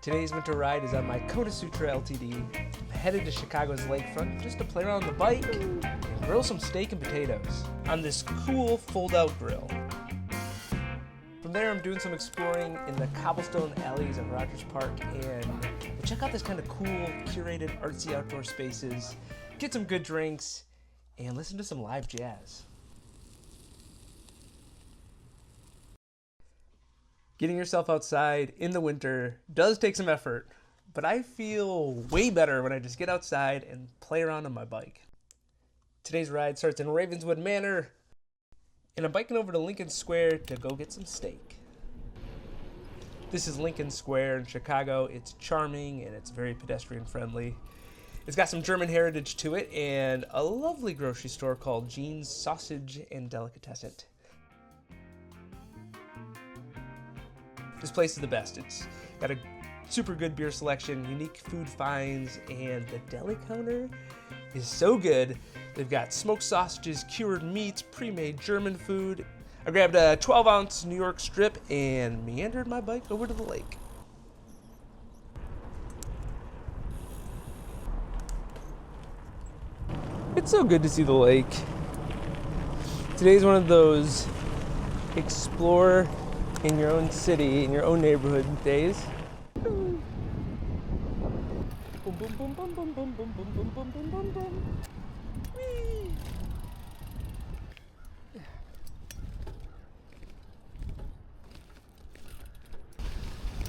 Today's winter ride is on my Kona Sutra LTD. I'm headed to Chicago's lakefront just to play around on the bike and grill some steak and potatoes on this cool fold-out grill. From there, I'm doing some exploring in the cobblestone alleys of Rogers Park and we'll check out this kind of cool, curated, artsy outdoor spaces, get some good drinks, and listen to some live jazz. Getting yourself outside in the winter does take some effort, but I feel way better when I just get outside and play around on my bike. Today's ride starts in Ravenswood Manor, and I'm biking over to Lincoln Square to go get some steak. This is Lincoln Square in Chicago. It's charming and it's very pedestrian friendly. It's got some German heritage to it and a lovely grocery store called Jean's Sausage and Delicatessen. This place is the best. It's got a super good beer selection, unique food finds, and the deli counter is so good. They've got smoked sausages, cured meats, pre-made German food. I grabbed a 12-ounce New York strip and meandered my bike over to the lake. It's so good to see the lake. Today's one of those explore in your own city, in your own neighborhood days. Boom, boom, boom, boom, boom, boom, boom, boom, boom, boom, boom, boom. Whee!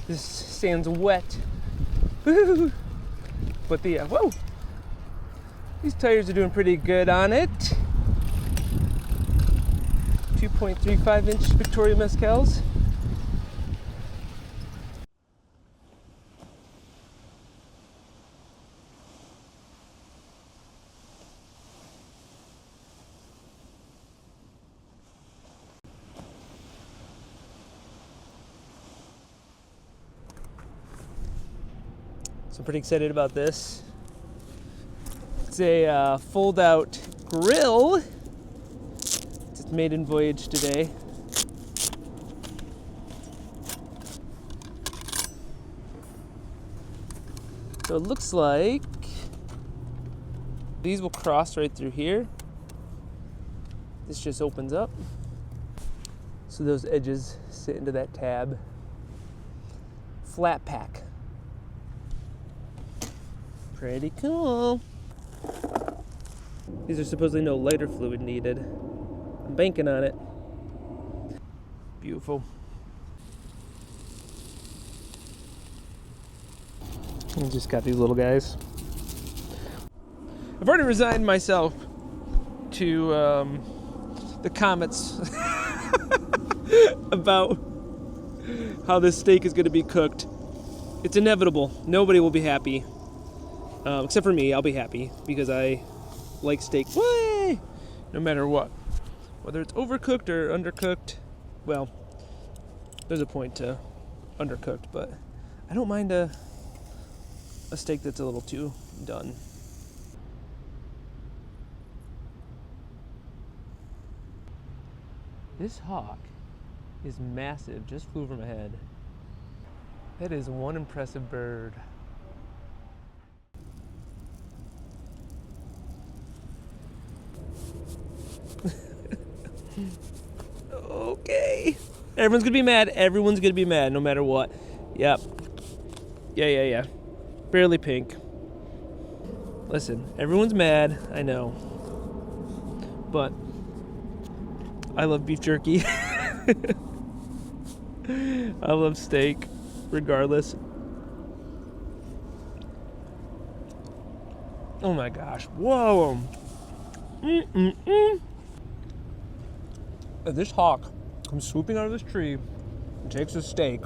This sand's wet. Woo! But whoa! These tires are doing pretty good on it. 2.35-inch Victoria Mezcals. So I'm pretty excited about this. It's a fold-out grill. It's its maiden voyage today. So it looks like these will cross right through here. This just opens up. So those edges sit into that tab. Flat pack. Pretty cool. These are supposedly no lighter fluid needed. I'm banking on it. Beautiful. And just got these little guys. I've already resigned myself to the comments about how this steak is going to be cooked. It's inevitable. Nobody will be happy. Except for me, I'll be happy because I like steak way, no matter what. Whether it's overcooked or undercooked, well, there's a point to undercooked, but I don't mind a steak that's a little too done. This hawk is massive, just flew over my head. That is one impressive bird. Okay. Everyone's gonna be mad. Everyone's gonna be mad no matter what. Yep. Yeah. Barely pink. Listen, everyone's mad. I know. But I love beef jerky. I love steak, regardless. Oh my gosh. Whoa. If this hawk comes swooping out of this tree and takes a steak.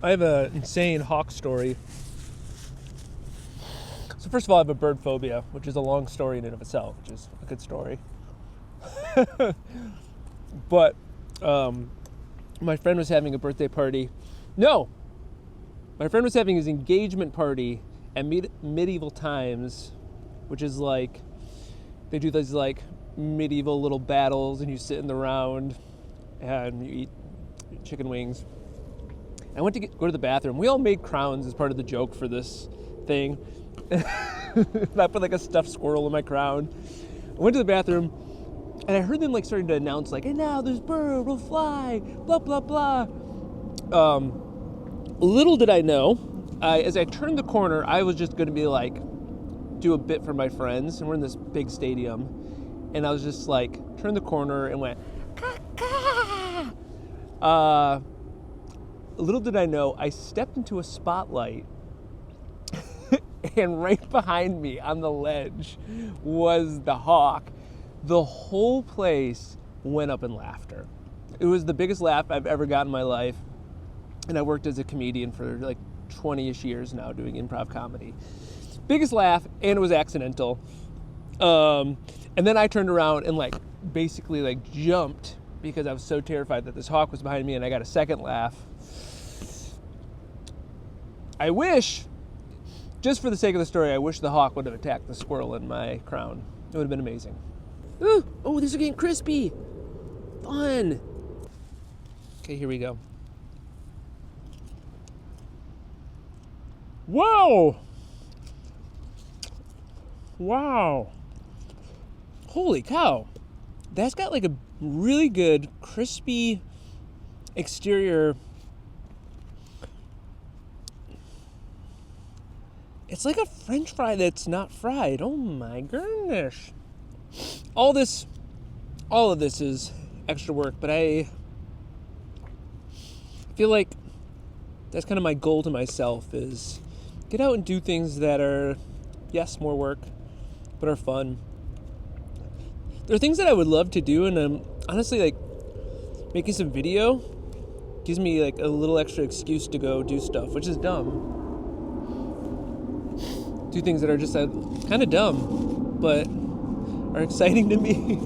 I have an insane hawk story. So first of all, I have a bird phobia, which is a long story in and of itself, which is a good story. But my friend was having a birthday party. No! My friend was having his engagement party at medieval times, which is like, they do these like medieval little battles and you sit in the round and you eat chicken wings. I went to go to the bathroom. We all made crowns as part of the joke for this thing. I put like a stuffed squirrel in my crown. I went to the bathroom, and I heard them like starting to announce like, "And now this bird will fly," blah blah blah. Little did I know, as I turned the corner, I was just going to be like, do a bit for my friends, and we're in this big stadium, and I was just like, turned the corner and went, caw. Little did I know, I stepped into a spotlight, and right behind me on the ledge was the hawk. The whole place went up in laughter. It was the biggest laugh I've ever got in my life, and I worked as a comedian for like 20-ish years now doing improv comedy. Biggest laugh, and it was accidental. And then I turned around and like basically like jumped because I was so terrified that this hawk was behind me, and I got a second laugh. I wish, just for the sake of the story, I wish the hawk would have attacked the squirrel in my crown. It would have been amazing. Ooh, oh, these are getting crispy. Fun. Okay, here we go. Whoa! Wow. Holy cow. That's got like a really good crispy exterior. It's like a French fry that's not fried. Oh my goodness. All of this is extra work, but I feel like that's kind of my goal to myself, is get out and do things that are, yes, more work, but are fun. There are things that I would love to do, and honestly, like, making some video gives me like a little extra excuse to go do stuff, which is dumb. Do things that are just kind of dumb, but are exciting to me.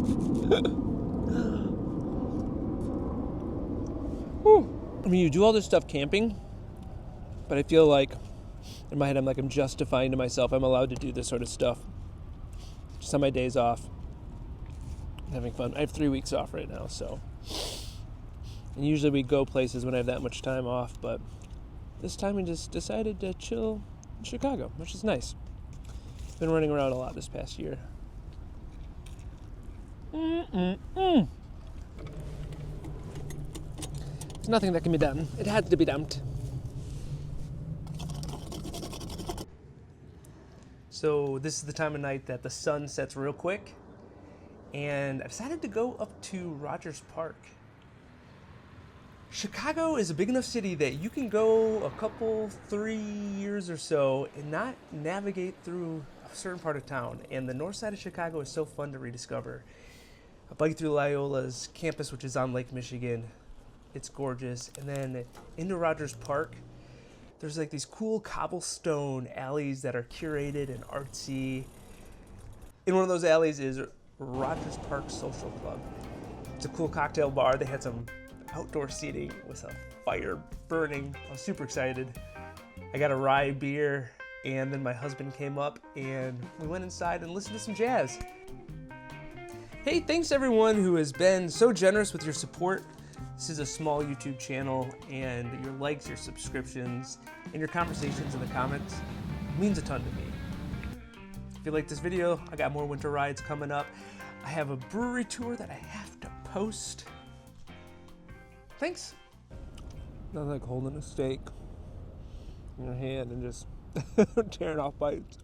I mean, you do all this stuff camping, but I feel like in my head I'm justifying to myself I'm allowed to do this sort of stuff just on my days off. I'm having fun. I have 3 weeks off right now, so. And usually we go places when I have that much time off, but this time we just decided to chill in Chicago, which is nice. Been running around a lot this past year. There's nothing that can be done. It had to be dumped. So this is the time of night that the sun sets real quick, and I decided to go up to Rogers Park. Chicago is a big enough city that you can go a couple, 3 years or so and not navigate through a certain part of town. And the north side of Chicago is so fun to rediscover. I bike through Loyola's campus, which is on Lake Michigan. It's gorgeous. And then into Rogers Park, there's like these cool cobblestone alleys that are curated and artsy. In one of those alleys is Rogers Park Social Club. It's a cool cocktail bar. They had some outdoor seating with a fire burning. I was super excited. I got a rye beer, and then my husband came up and we went inside and listened to some jazz. Hey, thanks everyone who has been so generous with your support. This is a small YouTube channel, and your likes, your subscriptions, and your conversations in the comments means a ton to me. If you like this video, I got more winter rides coming up. I have a brewery tour that I have to post. Thanks. Nothing like holding a steak in your hand and just tearing off bites.